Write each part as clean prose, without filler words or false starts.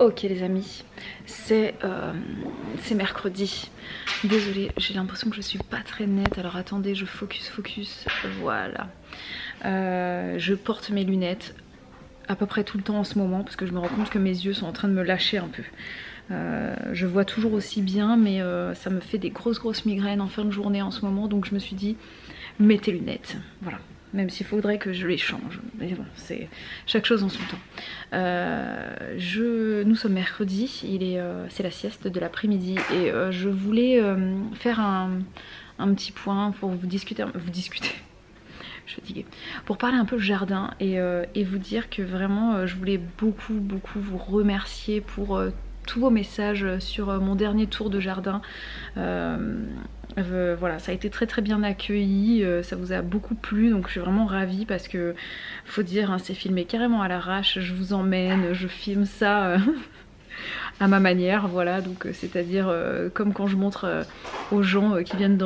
Ok les amis, c'est mercredi. Désolée, j'ai l'impression que je suis pas très nette. Alors attendez, je focus, voilà. Je porte mes lunettes à peu près tout le temps en ce moment parce que je me rends compte que mes yeux sont en train de me lâcher un peu. Je vois toujours aussi bien, mais ça me fait des grosses migraines en fin de journée en ce moment, donc je me suis dit mets tes lunettes, voilà. Même s'il faudrait que je les change. Mais bon, c'est chaque chose en son temps. Nous sommes mercredi, c'est la sieste de l'après-midi et je voulais faire un petit point pour vous discuter. Je suis fatiguée. Pour parler un peu jardin et vous dire que vraiment je voulais beaucoup vous remercier pour tous vos messages sur mon dernier tour de jardin. Voilà, ça a été très bien accueilli, ça vous a beaucoup plu, donc je suis vraiment ravie parce que faut dire, hein, c'est filmé carrément à l'arrache, je vous emmène, je filme ça à ma manière, voilà, donc c'est-à-dire comme quand je montre aux gens qui viennent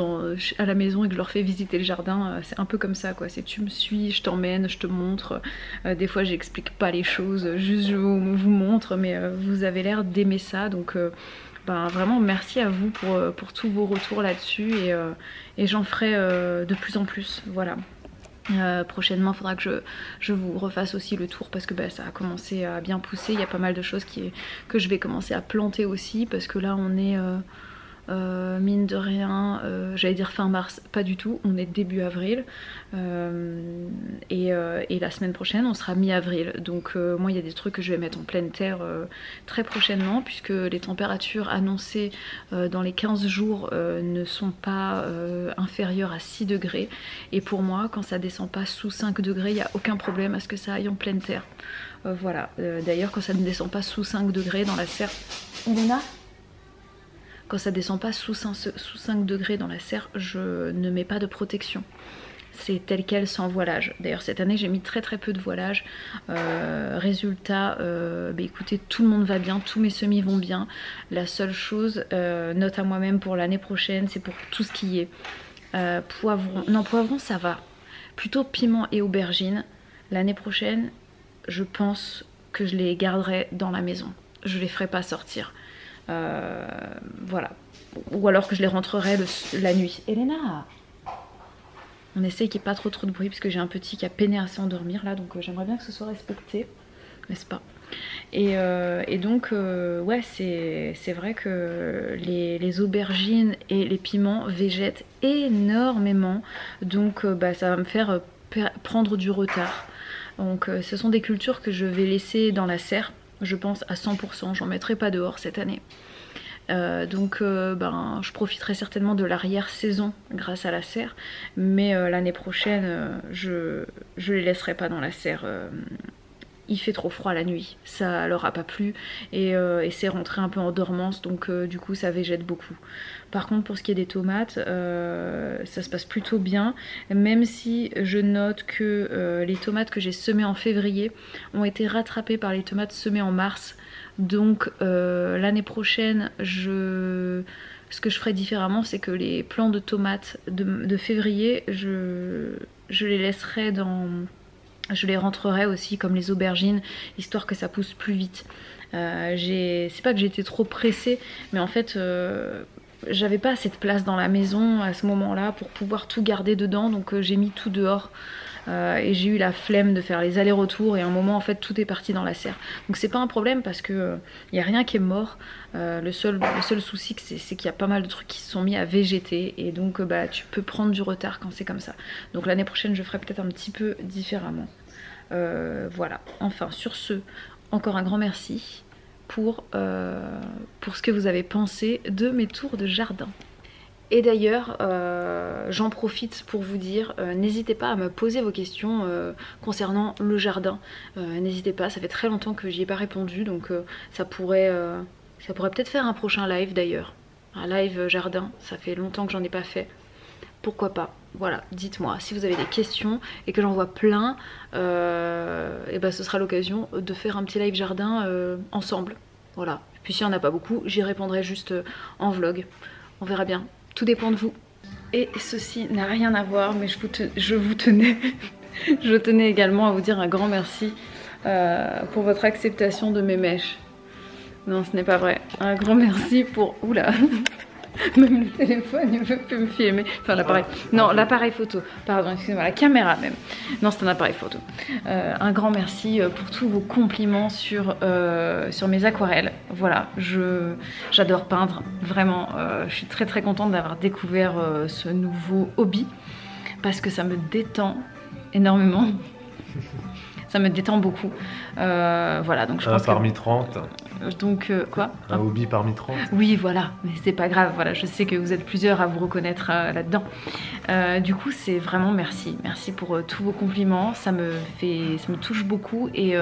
à la maison et que je leur fais visiter le jardin, c'est un peu comme ça quoi, c'est tu me suis, je t'emmène, je te montre, des fois j'explique pas les choses, juste je vous montre, mais vous avez l'air d'aimer ça, donc ben, vraiment merci à vous pour tous vos retours là-dessus et j'en ferai de plus en plus, voilà. Prochainement il faudra que je vous refasse aussi le tour parce que bah, ça a commencé à bien pousser, il y a pas mal de choses que je vais commencer à planter aussi parce que là on est mine de rien, j'allais dire fin mars, pas du tout, on est début avril et la semaine prochaine on sera mi-avril, donc moi il y a des trucs que je vais mettre en pleine terre très prochainement puisque les températures annoncées dans les 15 jours ne sont pas inférieures à 6 degrés et pour moi quand ça descend pas sous 5 degrés il n'y a aucun problème à ce que ça aille en pleine terre, voilà. D'ailleurs quand ça ne descend pas sous 5 degrés dans la serre, Elena, quand ça descend pas sous 5 degrés dans la serre, je ne mets pas de protection. C'est tel quel sans voilage. D'ailleurs cette année j'ai mis très peu de voilage. Résultat, bah écoutez, tout le monde va bien, tous mes semis vont bien. La seule chose, note à moi-même pour l'année prochaine, c'est pour tout ce qui est poivron. Non, poivron ça va. Plutôt piment et aubergine. L'année prochaine, je pense que je les garderai dans la maison. Je les ferai pas sortir. Voilà, ou alors que je les rentrerai la nuit. Elena, on essaye qu'il n'y ait pas trop de bruit parce que j'ai un petit qui a peiné à s'endormir là, donc j'aimerais bien que ce soit respecté, n'est-ce pas? Et donc ouais, c'est vrai que les aubergines et les piments végètent énormément, donc bah, ça va me faire prendre du retard. Donc ce sont des cultures que je vais laisser dans la serre, je pense à 100%, j'en mettrai pas dehors cette année. Donc ben, je profiterai certainement de l'arrière-saison grâce à la serre, mais l'année prochaine je les laisserai pas dans la serre. Il fait trop froid la nuit, ça leur a pas plu et c'est rentré un peu en dormance, donc du coup ça végète beaucoup. Par contre pour ce qui est des tomates, ça se passe plutôt bien, même si je note que les tomates que j'ai semées en février ont été rattrapées par les tomates semées en mars. Donc l'année prochaine, ce que je ferai différemment, c'est que les plants de tomates de février, je les laisserai je les rentrerai aussi comme les aubergines, histoire que ça pousse plus vite. C'est pas que j'étais trop pressée, mais en fait j'avais pas assez de place dans la maison à ce moment-là pour pouvoir tout garder dedans, donc j'ai mis tout dehors. Et j'ai eu la flemme de faire les allers-retours et à un moment en fait tout est parti dans la serre. Donc c'est pas un problème parce que y a rien qui est mort. Le seul souci c'est qu'il y a pas mal de trucs qui se sont mis à végéter et donc bah tu peux prendre du retard quand c'est comme ça. Donc l'année prochaine je ferai peut-être un petit peu différemment. Voilà. Enfin sur ce, encore un grand merci pour ce que vous avez pensé de mes tours de jardin. Et d'ailleurs, j'en profite pour vous dire, n'hésitez pas à me poser vos questions concernant le jardin. N'hésitez pas, ça fait très longtemps que j'y ai pas répondu, donc ça pourrait peut-être faire un prochain live d'ailleurs. Un live jardin, ça fait longtemps que j'en ai pas fait. Pourquoi pas? Voilà, dites-moi si vous avez des questions et que j'en vois plein, et ben ce sera l'occasion de faire un petit live jardin ensemble. Voilà. Et puis s'il n'y en a pas beaucoup, j'y répondrai juste en vlog. On verra bien. Tout dépend de vous. Et ceci n'a rien à voir, mais je vous tenais je tenais également à vous dire un grand merci pour votre acceptation de mes mèches. Non, ce n'est pas vrai. Un grand merci pour... Oula. Même le téléphone, il ne veut plus me filmer. Enfin, l'appareil. Non, l'appareil photo. Pardon, excusez-moi, la caméra même. Non, c'est un appareil photo. Un grand merci pour tous vos compliments sur mes aquarelles. Voilà, j'adore peindre. Vraiment, je suis très très contente d'avoir découvert ce nouveau hobby. Parce que ça me détend énormément. Ça me détend beaucoup. Voilà, donc je pense parmi 30. Donc quoi? Un hobby parmi 30. Oui, voilà, mais c'est pas grave. Voilà, je sais que vous êtes plusieurs à vous reconnaître là-dedans. Du coup, c'est vraiment merci. Merci pour tous vos compliments. Ça me touche beaucoup et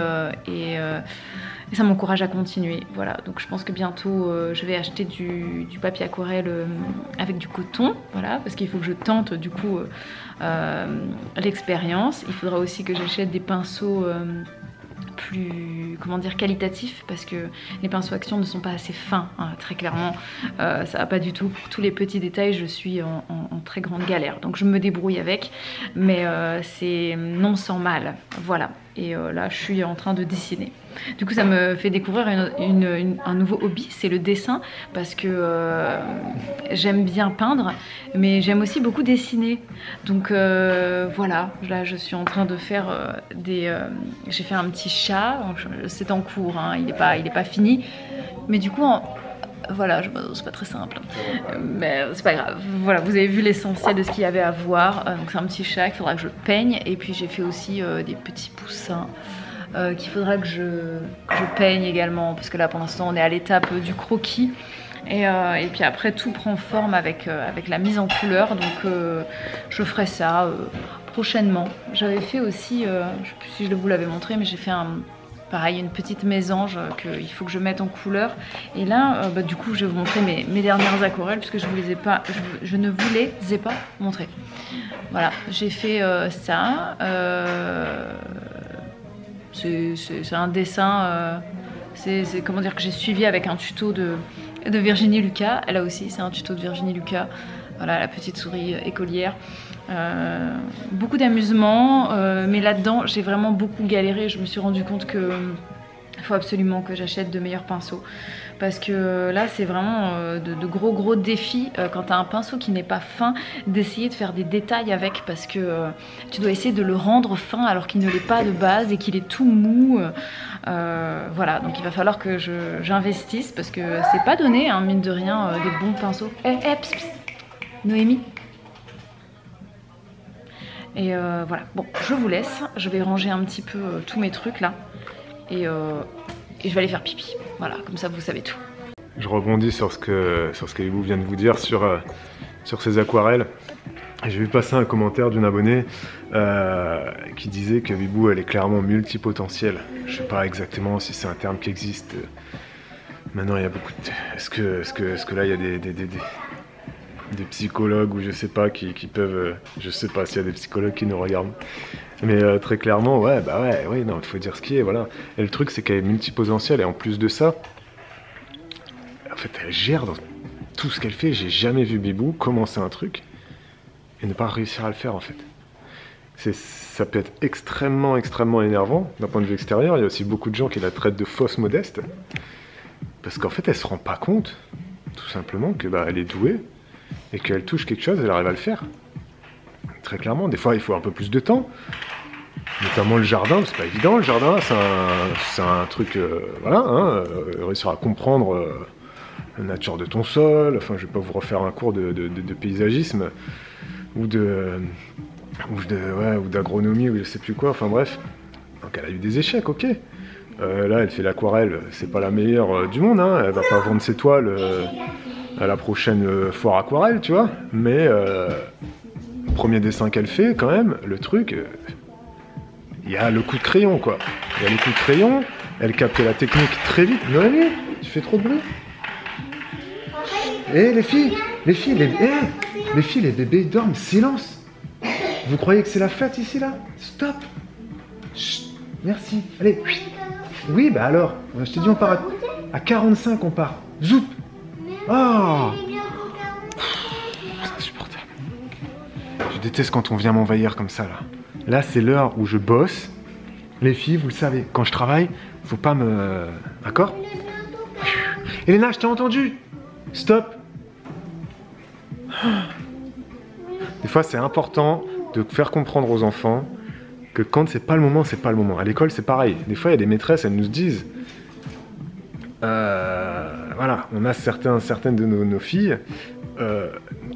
ça m'encourage à continuer. Voilà, donc je pense que bientôt je vais acheter du papier aquarelle avec du coton. Voilà, parce qu'il faut que je tente du coup l'expérience. Il faudra aussi que j'achète des pinceaux plus, comment dire, qualitatifs, parce que les pinceaux Action ne sont pas assez fins, hein, très clairement. Ça va pas du tout. Pour tous les petits détails, je suis en très grande galère. Donc je me débrouille avec, mais c'est non sans mal. Voilà. Et là, je suis en train de dessiner. Du coup, ça me fait découvrir un nouveau hobby, c'est le dessin, parce que j'aime bien peindre, mais j'aime aussi beaucoup dessiner. Donc voilà, là, je suis en train de faire j'ai fait un petit chat, c'est en cours, hein, il est pas fini. Mais du coup, voilà, c'est pas très simple, mais c'est pas grave. Voilà, vous avez vu l'essentiel de ce qu'il y avait à voir. Donc c'est un petit chat qu'il faudra que je peigne. Et puis j'ai fait aussi des petits poussins qu'il faudra que je peigne également. Parce que là pour l'instant on est à l'étape du croquis. Et puis après tout prend forme avec la mise en couleur. Donc je ferai ça prochainement. J'avais fait aussi, je sais plus si je vous l'avais montré, mais j'ai fait pareil, une petite mésange qu'il faut que je mette en couleur. Et là, du coup, je vais vous montrer mes dernières aquarelles puisque je ne vous les ai pas montrées. Voilà, j'ai fait ça. C'est un dessin. C'est comment dire que j'ai suivi avec un tuto de Virginie Lucas. Elle a aussi, c'est un tuto de Virginie Lucas. Voilà, la petite souris écolière. Beaucoup d'amusement, mais là-dedans j'ai vraiment beaucoup galéré. Je me suis rendu compte que il faut absolument que j'achète de meilleurs pinceaux, parce que là c'est vraiment de gros défis quand tu as un pinceau qui n'est pas fin, d'essayer de faire des détails avec, parce que tu dois essayer de le rendre fin alors qu'il ne l'est pas de base et qu'il est tout mou. Voilà, donc il va falloir que j'investisse, parce que c'est pas donné, hein, mine de rien, des bons pinceaux. Noémie. Et voilà, bon, je vous laisse, je vais ranger un petit peu tous mes trucs là, et je vais aller faire pipi. Voilà, comme ça vous savez tout. Je rebondis sur ce que Bibou vient de vous dire sur ces aquarelles. J'ai vu passer un commentaire d'une abonnée qui disait que Bibou elle est clairement multipotentielle. Je sais pas exactement si c'est un terme qui existe. Maintenant il y a beaucoup de... Est-ce que là il y a des psychologues ou je sais pas qui peuvent, je sais pas s'il y a des psychologues qui nous regardent, mais très clairement ouais, non, il faut dire ce qui est, voilà. Et le truc c'est qu'elle est multipotentielle, et en plus de ça, en fait elle gère dans tout ce qu'elle fait. J'ai jamais vu Bibou commencer un truc et ne pas réussir à le faire en fait. Ça peut être extrêmement énervant d'un point de vue extérieur. Il y a aussi beaucoup de gens qui la traitent de fausse modeste, parce qu'en fait elle se rend pas compte tout simplement que elle est douée, et qu'elle touche quelque chose, elle arrive à le faire. Très clairement, des fois il faut un peu plus de temps, notamment le jardin, c'est pas évident le jardin, c'est un truc, voilà, hein, réussir à comprendre la nature de ton sol. Enfin je vais pas vous refaire un cours de paysagisme, ou d'agronomie, ou je sais plus quoi, enfin bref. Donc elle a eu des échecs, ok. Là elle fait l'aquarelle, c'est pas la meilleure du monde, hein. Elle va pas vendre ses toiles à la prochaine foire aquarelle, tu vois, mais le premier dessin qu'elle fait, quand même, le truc, il y a le coup de crayon, quoi. Il y a le coup de crayon, elle capte la technique très vite. Noémie, tu fais trop de bruit. Eh, les filles, les bébés dorment, silence. Vous croyez que c'est la fête ici, là? Stop. Chut, merci, allez. Oui, alors, je t'ai dit, on part à 45, on part. Zoup. Oh, c'est insupportable. Je déteste quand on vient m'envahir comme ça là. Là c'est l'heure où je bosse. Les filles, vous le savez, quand je travaille, faut pas me... D'accord? Elena, je t'ai entendu. Stop. Des fois, c'est important de faire comprendre aux enfants que quand c'est pas le moment, c'est pas le moment. À l'école, c'est pareil. Des fois, il y a des maîtresses, elles nous disent, voilà, on a certaines de nos filles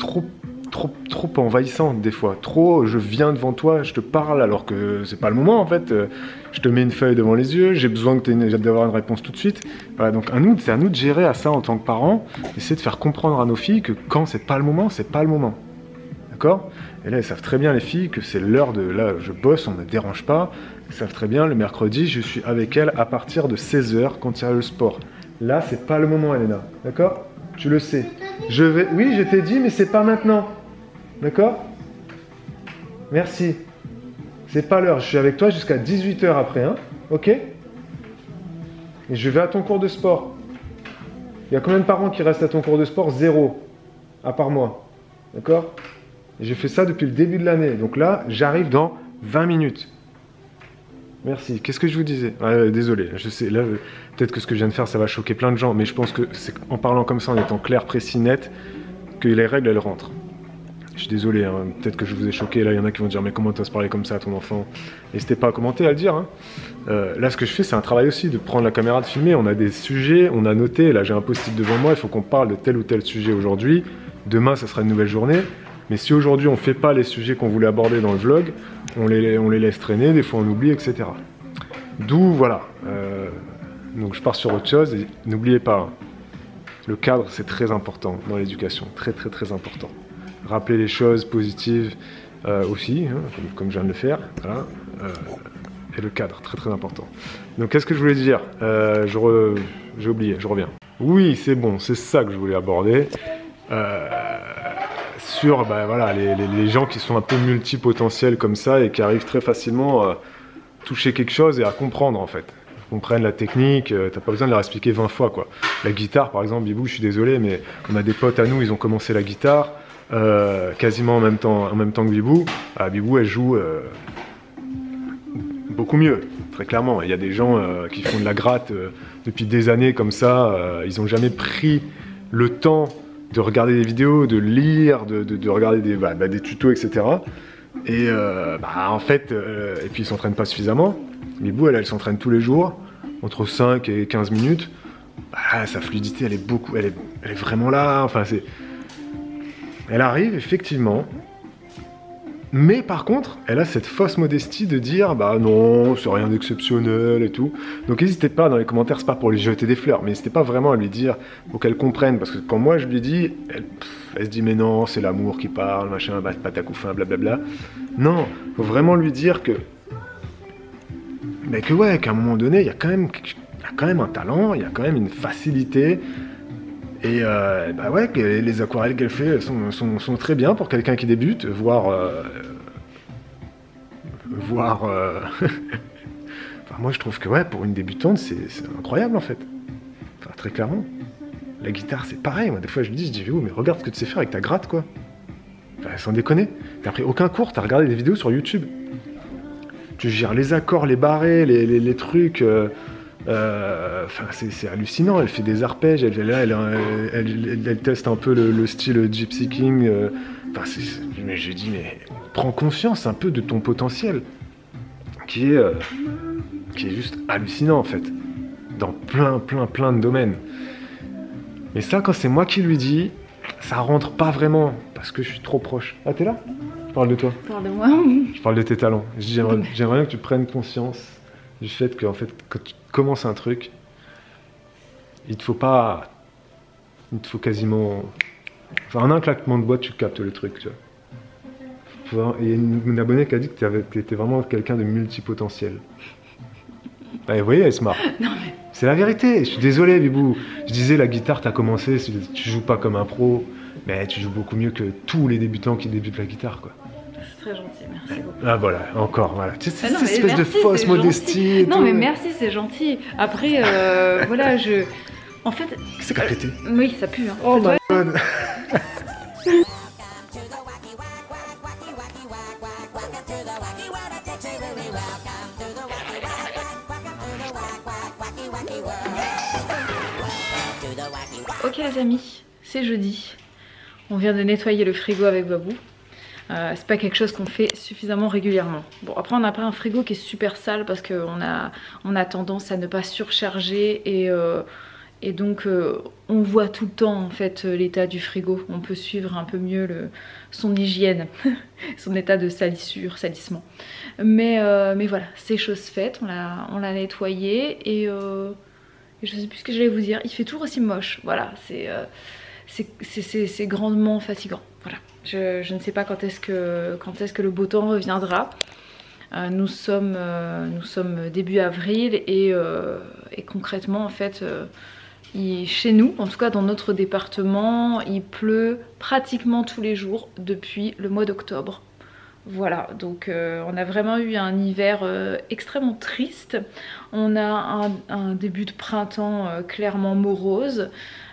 trop envahissantes des fois. Trop, je viens devant toi, je te parle alors que c'est pas le moment en fait. Je te mets une feuille devant les yeux, j'ai besoin d'avoir une réponse tout de suite. Voilà, donc c'est à nous de gérer à ça en tant que parents, essayer de faire comprendre à nos filles que quand c'est pas le moment, c'est pas le moment. D'accord ? Et là, elles savent très bien, les filles, que c'est l'heure de... Là, je bosse, on ne me dérange pas. Elles savent très bien, le mercredi, je suis avec elles à partir de 16h quand il y a le sport. Là, c'est pas le moment, Elena. D'accord ? Tu le sais. Oui, je t'ai dit, mais c'est pas maintenant. D'accord ? Merci. C'est pas l'heure. Je suis avec toi jusqu'à 18h après, hein ? Ok ? Et je vais à ton cours de sport. Il y a combien de parents qui restent à ton cours de sport ? 0. À part moi. D'accord ? Et j'ai fait ça depuis le début de l'année. Donc là, j'arrive dans 20 minutes. Merci. Qu'est-ce que je vous disais ? Désolé, je sais, là, peut-être que ce que je viens de faire, ça va choquer plein de gens, mais je pense que c'est en parlant comme ça, en étant clair, précis, net, que les règles, elles rentrent. Je suis désolé, hein, peut-être que je vous ai choqué, là, il y en a qui vont dire, mais comment tu oses parler comme ça à ton enfant ? N'hésitez pas à commenter, à le dire. Hein. Là, ce que je fais, c'est un travail aussi, de prendre la caméra, de filmer. On a des sujets, on a noté, là, j'ai un post-it devant moi, il faut qu'on parle de tel ou tel sujet aujourd'hui. Demain, ça sera une nouvelle journée. Mais si aujourd'hui on ne fait pas les sujets qu'on voulait aborder dans le vlog, on les laisse traîner, des fois on oublie, etc. D'où, voilà. Donc je pars sur autre chose et n'oubliez pas, le cadre c'est très important dans l'éducation, très très très important. Rappeler les choses positives aussi, hein, comme je viens de le faire, voilà. Et le cadre, très très important. Donc qu'est-ce que je voulais dire ? J'ai oublié, je reviens. Oui, c'est bon, c'est ça que je voulais aborder. Sur voilà, les gens qui sont un peu multipotentiels comme ça et qui arrivent très facilement à toucher quelque chose et à comprendre en fait. Ils comprennent la technique, t'as pas besoin de leur expliquer 20 fois quoi. La guitare par exemple, Bibou, je suis désolé, mais on a des potes à nous, ils ont commencé la guitare quasiment en même temps que Bibou. Bibou elle joue beaucoup mieux, très clairement. Il y a des gens qui font de la gratte depuis des années comme ça, ils n'ont jamais pris le temps de regarder des vidéos, de lire, de regarder des tutos, etc. Et en fait, et puis ils s'entraînent pas suffisamment. Bibou, elle s'entraîne tous les jours, entre 5 et 15 minutes. Sa fluidité, elle est vraiment là. Enfin, elle arrive, effectivement. Mais par contre, elle a cette fausse modestie de dire non, c'est rien d'exceptionnel et tout. Donc n'hésitez pas dans les commentaires, c'est pas pour lui jeter des fleurs, mais n'hésitez pas vraiment à lui dire pour qu'elle comprenne. Parce que quand moi je lui dis, elle se dit mais non, c'est l'amour qui parle, machin, patacoufin, blablabla. Non, faut vraiment lui dire que qu'à un moment donné, il y a quand même un talent, il y a quand même une facilité. Et que les aquarelles qu'elle fait sont très bien pour quelqu'un qui débute, voire moi je trouve que pour une débutante c'est incroyable en fait. Enfin très clairement. La guitare c'est pareil, moi des fois je lui dis mais regarde ce que tu sais faire avec ta gratte quoi. Enfin, sans déconner. T'as pris aucun cours, t'as regardé des vidéos sur YouTube. Tu gères les accords, les barrés, les trucs. C'est hallucinant, elle fait des arpèges, elle teste un peu le style Gypsy King. Mais je dis, mais prends conscience un peu de ton potentiel, qui est juste hallucinant en fait, dans plein de domaines. Mais ça, quand c'est moi qui lui dis, ça rentre pas vraiment, parce que je suis trop proche. Ah, t'es là ? Je parle de toi. Parle de moi. Je parle de tes talents. J'aimerais bien que tu prennes conscience du fait que, en fait, quand tu commences un truc, il te faut quasiment... Enfin, en un claquement de doigts, tu captes le truc, tu vois. Il y a une abonnée qui a dit que tu étais vraiment quelqu'un de multipotentiel. Vous voyez, elle se marre. Non, mais... C'est la vérité, je suis désolé, Bibou. Je disais, la guitare, t'as commencé, tu joues pas comme un pro, mais tu joues beaucoup mieux que tous les débutants qui débutent la guitare, quoi. C'est très gentil, merci beaucoup. Ah voilà, encore, voilà. C'est cette espèce merci, de fausse modestie. Non, mais merci, c'est gentil. Après, voilà, En fait... C'est qu'à péter. Oui, ça pue, hein. Oh my god. To the wacky Ok les amis, c'est jeudi. On vient de nettoyer le frigo avec Babou. C'est pas quelque chose qu'on fait suffisamment régulièrement. Bon, après on n'a pas un frigo qui est super sale parce qu'on a tendance à ne pas surcharger et donc on voit tout le temps en fait l'état du frigo. On peut suivre un peu mieux son hygiène, son état de salissement. Mais voilà, c'est chose faite, on l'a nettoyé et je sais plus ce que j'allais vous dire. Il fait toujours aussi moche, voilà, c'est grandement fatigant. Voilà, je ne sais pas quand est-ce que le beau temps reviendra. Nous sommes début avril et concrètement en fait chez nous, en tout cas dans notre département, il pleut pratiquement tous les jours depuis le mois d'octobre. Voilà, donc on a vraiment eu un hiver extrêmement triste. On a un début de printemps clairement morose.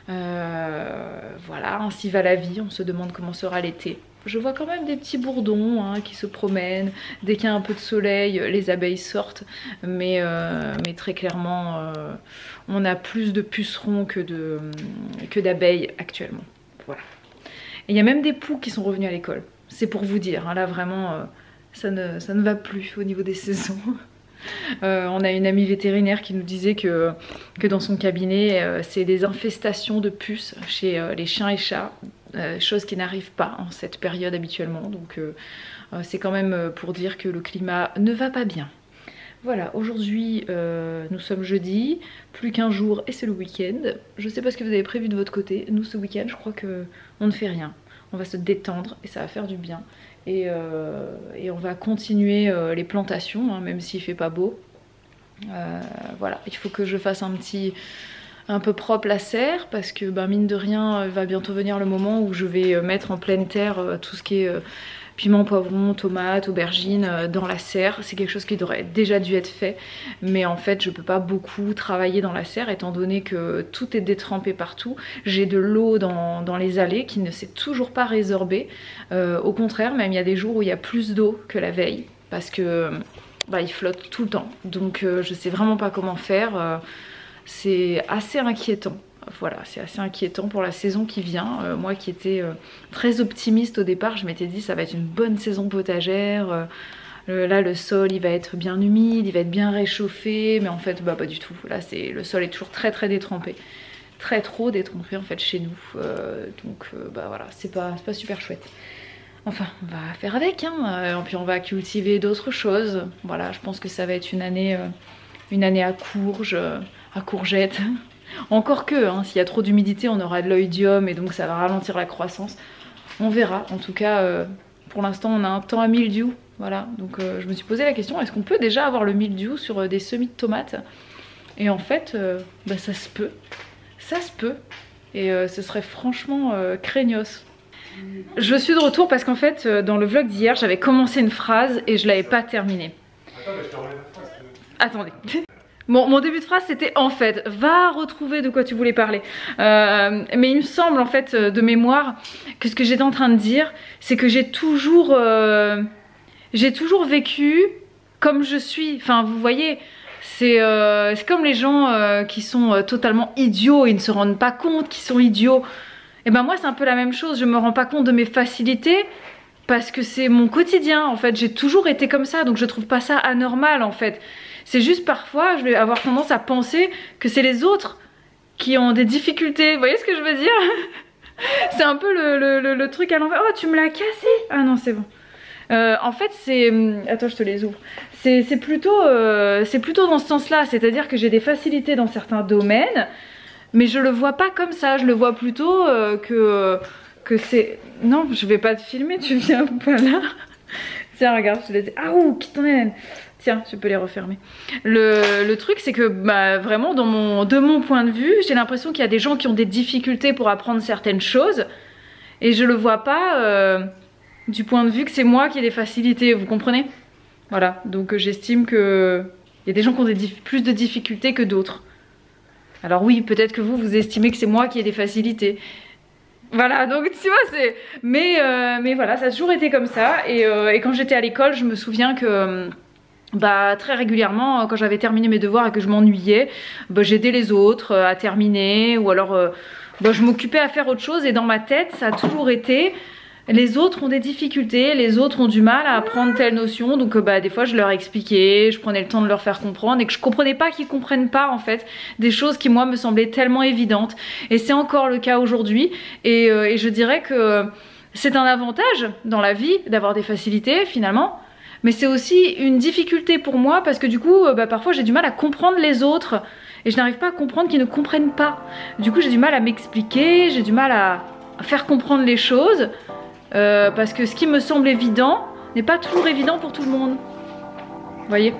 Voilà, ainsi va la vie, on se demande comment sera l'été. Je vois quand même des petits bourdons hein, qui se promènent. Dès qu'il y a un peu de soleil, les abeilles sortent. Mais très clairement, on a plus de pucerons que d'abeilles actuellement. Voilà. Et il y a même des poux qui sont revenus à l'école. C'est pour vous dire, hein, là vraiment, ça ne va plus au niveau des saisons. On a une amie vétérinaire qui nous disait que dans son cabinet, c'est des infestations de puces chez les chiens et chats. Chose qui n'arrive pas en cette période habituellement, donc c'est quand même pour dire que le climat ne va pas bien. Voilà, aujourd'hui nous sommes jeudi, plus qu'un jour et c'est le week-end. Je sais pas ce que vous avez prévu de votre côté, nous ce week-end je crois qu'on ne fait rien. On va se détendre et ça va faire du bien. Et on va continuer les plantations, hein, même s'il fait pas beau. Voilà, il faut que je fasse un peu propre la serre parce que bah, mine de rien va bientôt venir le moment où je vais mettre en pleine terre tout ce qui est piment, poivron, tomate, aubergine dans la serre. C'est quelque chose qui aurait déjà dû être fait, mais en fait je peux pas beaucoup travailler dans la serre étant donné que tout est détrempé partout. J'ai de l'eau dans les allées qui ne s'est toujours pas résorbée. Au contraire, même il y a des jours où il y a plus d'eau que la veille parce que bah, il flotte tout le temps. Donc je sais vraiment pas comment faire. C'est assez inquiétant. Voilà, c'est assez inquiétant pour la saison qui vient. Moi qui étais très optimiste au départ, je m'étais dit ça va être une bonne saison potagère. Là le sol il va être bien humide, il va être bien réchauffé, mais en fait bah pas du tout. Là le sol est toujours très détrempé. Très trop détrempé en fait chez nous. Donc bah voilà, c'est pas super chouette. Enfin, on va faire avec, hein. Puis on va cultiver d'autres choses. Voilà, je pense que ça va être une année à courge, à courgettes. Encore que, hein, s'il y a trop d'humidité, on aura de l'oïdium et donc ça va ralentir la croissance. On verra. En tout cas, pour l'instant, on a un temps à mildiou. Voilà, donc je me suis posé la question, est-ce qu'on peut déjà avoir le mildiou sur des semis de tomates? Et en fait, bah, ça se peut. Ça se peut. Et ce serait franchement craignos. Je suis de retour parce qu'en fait, dans le vlog d'hier, j'avais commencé une phrase et je l'avais pas terminée. Attends, mais je te relève la phrase. Attendez. Mon début de phrase c'était en fait, va retrouver de quoi tu voulais parler. Mais il me semble en fait de mémoire que ce que j'étais en train de dire, c'est que j'ai toujours vécu comme je suis. Enfin vous voyez, c'est comme les gens qui sont totalement idiots, ils ne se rendent pas compte qu'ils sont idiots. Et ben moi c'est un peu la même chose, je me rends pas compte de mes facilités. Parce que c'est mon quotidien en fait, j'ai toujours été comme ça, donc je trouve pas ça anormal en fait. C'est juste parfois, je vais avoir tendance à penser que c'est les autres qui ont des difficultés. Vous voyez ce que je veux dire? C'est un peu le truc à l'envers. Oh, tu me l'as cassé? Ah non, c'est bon. En fait, c'est... Attends, je te les ouvre. C'est plutôt dans ce sens-là. C'est-à-dire que j'ai des facilités dans certains domaines, mais je le vois pas comme ça. Je le vois plutôt que c'est... Non, je vais pas te filmer, tu viens pas là. Tiens, regarde, je te les ai... Ah, ouh, qui t'en est? Tiens, je peux les refermer. Le truc, c'est que bah, vraiment, de mon point de vue, j'ai l'impression qu'il y a des gens qui ont des difficultés pour apprendre certaines choses. Et je le vois pas du point de vue que c'est moi qui ai des facilités, vous comprenez? Voilà, donc j'estime qu'il y a des gens qui ont plus de difficultés que d'autres. Alors oui, peut-être que vous estimez que c'est moi qui ai des facilités. Voilà, donc tu vois, c'est... Mais voilà, ça a toujours été comme ça. Et quand j'étais à l'école, je me souviens que... Bah, très régulièrement quand j'avais terminé mes devoirs et que je m'ennuyais, bah, j'aidais les autres à terminer ou alors bon, je m'occupais à faire autre chose et dans ma tête ça a toujours été les autres ont des difficultés, les autres ont du mal à apprendre telle notion, donc bah, des fois je leur expliquais, je prenais le temps de leur faire comprendre et que je comprenais pas qu'ils comprennent pas en fait des choses qui moi me semblaient tellement évidentes, et c'est encore le cas aujourd'hui, et je dirais que c'est un avantage dans la vie d'avoir des facilités finalement, mais c'est aussi une difficulté pour moi parce que du coup bah, parfois j'ai du mal à comprendre les autres et je n'arrive pas à comprendre qu'ils ne comprennent pas, du coup j'ai du mal à m'expliquer, j'ai du mal à faire comprendre les choses. Parce que ce qui me semble évident n'est pas toujours évident pour tout le monde. Vous voyez?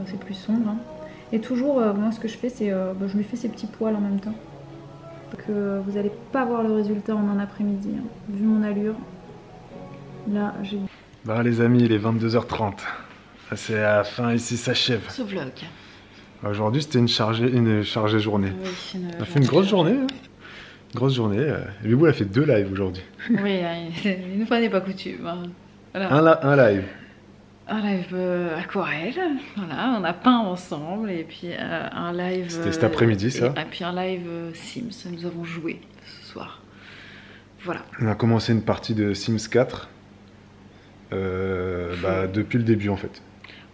C'est plus sombre. Hein. Et toujours, moi ce que je fais, c'est je lui fais ces petits poils en même temps. Donc vous n'allez pas voir le résultat en un après-midi. Hein. Vu mon allure, là j'ai... Bah les amis, il est 22h30. C'est à la fin, ici s'achève. Ce vlog. Aujourd'hui c'était une chargée journée. Oui, on a fait une grosse journée. Hein. Grosse journée. Bibou a fait 2 lives aujourd'hui. Oui, une fois n'est pas coutume. Hein. Voilà. Un live. Un live aquarelle, voilà, on a peint ensemble, et puis un live... C'était cet après-midi ça. Et puis un live Sims, nous avons joué ce soir. Voilà. On a commencé une partie de Sims 4 depuis le début en fait.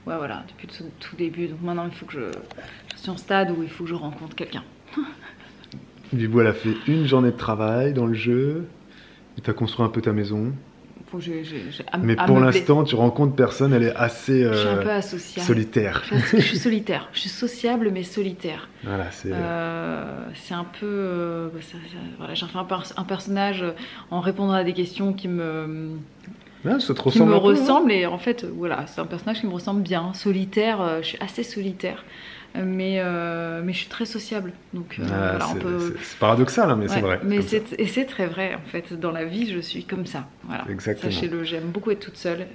Ouais voilà, depuis le tout début, donc maintenant il faut que je suis en stade où il faut que je rencontre quelqu'un. Bibou elle a fait une journée de travail dans le jeu, et t'as construit un peu ta maison. Mais pour l'instant, tu rencontres personne, elle est assez je suis un peu asociale. Solitaire. Je suis solitaire, je suis sociable mais solitaire. Voilà, c'est un peu... voilà, j'ai fait un personnage en répondant à des questions qui me... Ouais, ça te ressemble un peu, ressemble, et en fait, voilà, c'est un personnage qui me ressemble bien. Solitaire, je suis assez solitaire. Mais je suis très sociable, donc voilà, c'est paradoxal, hein, mais ouais, c'est vrai. Mais c'est très vrai en fait. Dans la vie, je suis comme ça. Voilà. Exactement. Sachez-le, j'aime beaucoup être toute seule,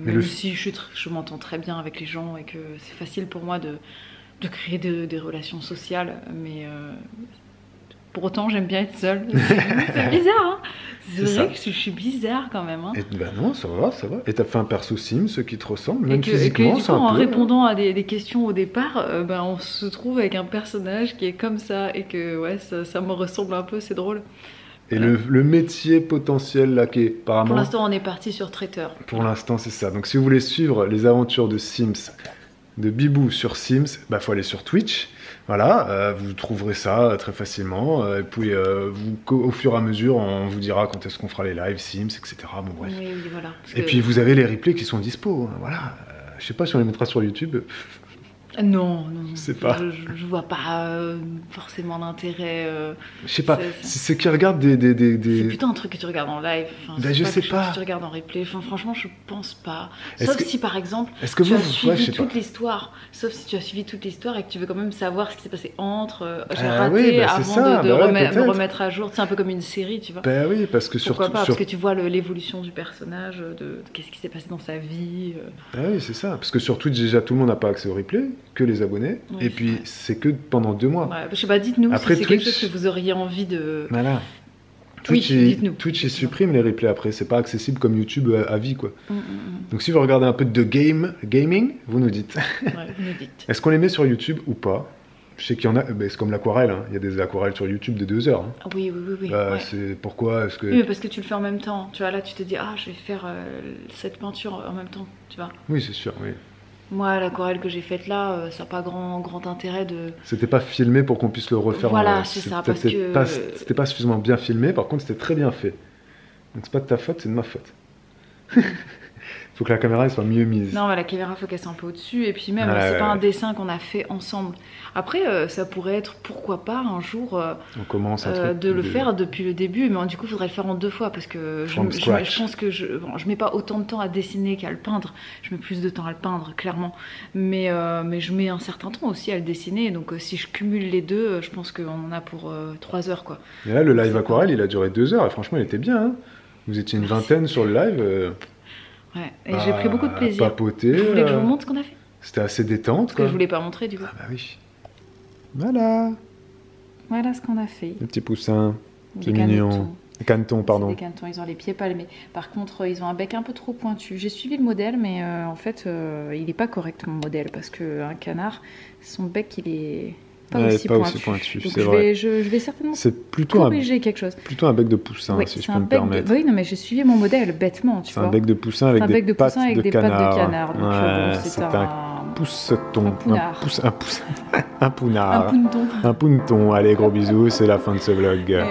même si je m'entends très bien avec les gens et que c'est facile pour moi de créer des relations sociales, mais pour autant, j'aime bien être seule. C'est bizarre, hein. C'est vrai que je suis bizarre quand même. Hein. Ben non, ça va. Et t'as fait un perso Sims qui te ressemble, même physiquement, c'est un peu... En répondant à des questions au départ, on se trouve avec un personnage qui est comme ça, et que ouais, ça me ressemble un peu, c'est drôle. Et le métier potentiel là qui est apparemment... Pour l'instant, on est parti sur traiteur. Pour l'instant, c'est ça. Donc si vous voulez suivre les aventures de Sims, de Bibou sur Sims, bah faut aller sur Twitch. Voilà, vous trouverez ça très facilement. Et puis au fur et à mesure, on vous dira quand est-ce qu'on fera les lives Sims, etc. Bon bref. Oui, voilà. Et puis vous avez les replays qui sont dispo. Hein, voilà. Je sais pas si on les mettra sur YouTube. Non, je vois pas forcément l'intérêt. Je sais pas, c'est qui regarde des... C'est plutôt un truc que tu regardes en live. Enfin, ben, je sais pas. Que tu regardes en replay. Enfin, franchement, je pense pas. Sauf si par exemple, tu as suivi toute l'histoire. Sauf si tu as suivi toute l'histoire et que tu veux quand même savoir ce qui s'est passé entre. J'ai raté avant de me remettre à jour. C'est un peu comme une série, tu vois. Ben oui, parce que pourquoi pas, parce que tu vois l'évolution du personnage, de qu'est-ce qui s'est passé dans sa vie. Ah oui, c'est ça. Parce que sur Twitch, déjà, tout le monde n'a pas accès au replay. Que les abonnés, et puis c'est que pendant 2 mois. Ouais, je sais pas, dites-nous si c'est quelque chose que vous auriez envie de... Voilà. Twitch, Twitch supprime les replays après, c'est pas accessible comme YouTube à vie, quoi. Donc si vous regardez un peu de gaming, vous nous dites. Ouais, vous nous dites. Est-ce qu'on les met sur YouTube ou pas? Je sais qu'il y en a, c'est comme l'aquarelle, hein. Il y a des aquarelles sur YouTube de 2 heures. Hein. Oui. Ouais. C'est pourquoi est-ce que... Oui, mais parce que tu le fais en même temps. Tu vois, là, tu te dis, je vais faire cette peinture en même temps, tu vois. Oui, c'est sûr, oui. Moi, l'aquarelle que j'ai faite là, ça n'a pas grand intérêt de... C'était pas filmé pour qu'on puisse le refaire. Voilà, c'est ça, parce que... C'était pas suffisamment bien filmé, par contre, c'était très bien fait. Donc c'est pas de ta faute, c'est de ma faute. Faut que la caméra elle soit mieux mise. Non, mais la caméra, faut qu'elle soit un peu au-dessus. Et puis même, c'est pas un dessin qu'on a fait ensemble. Après, ça pourrait être, pourquoi pas, un jour, on commence de le faire depuis le début. Mais du coup, il faudrait le faire en 2 fois. Parce que je pense que je mets pas autant de temps à dessiner qu'à le peindre. Je mets plus de temps à le peindre, clairement. Mais je mets un certain temps aussi à le dessiner. Donc si je cumule les deux, je pense qu'on en a pour 3 heures, quoi. Et là, le live aquarelle, il a duré 2 heures. Et franchement, il était bien. Hein. Vous étiez une vingtaine sur le live. Ouais. Et j'ai pris beaucoup de à plaisir. papoter. Vous voulez que je vous montre ce qu'on a fait? C'était assez détente, Parce quoi. que je voulais pas montrer du coup. Ah bah oui. Voilà, Voilà ce qu'on a fait. les petits poussins. Des C'est mignon. canetons. Canetons, C'est pardon. des canetons, ils ont les pieds palmés. Par contre, ils ont un bec un peu trop pointu. J'ai suivi le modèle, mais en fait, il n'est pas correct mon modèle parce qu'un canard, son bec, il est pas Ouais, aussi pas pointu. aussi pointu, Donc c'est je vrai. vais, je vais certainement C'est plutôt corriger quelque chose. un bec de poussin, Oui, si je c'est peux un me bec permettre. Oui, non, mais j'ai suivi mon modèle bêtement, tu C'est vois. un bec de poussin C'est avec un bec de des pattes poussin avec de des pattes de canard. canard. Donc Ouais, bon, c'est un pousseton. un pounard. Un poussin. Un pounard. Un pounton. Un pounton. Allez, gros bisous, c'est la fin de ce vlog.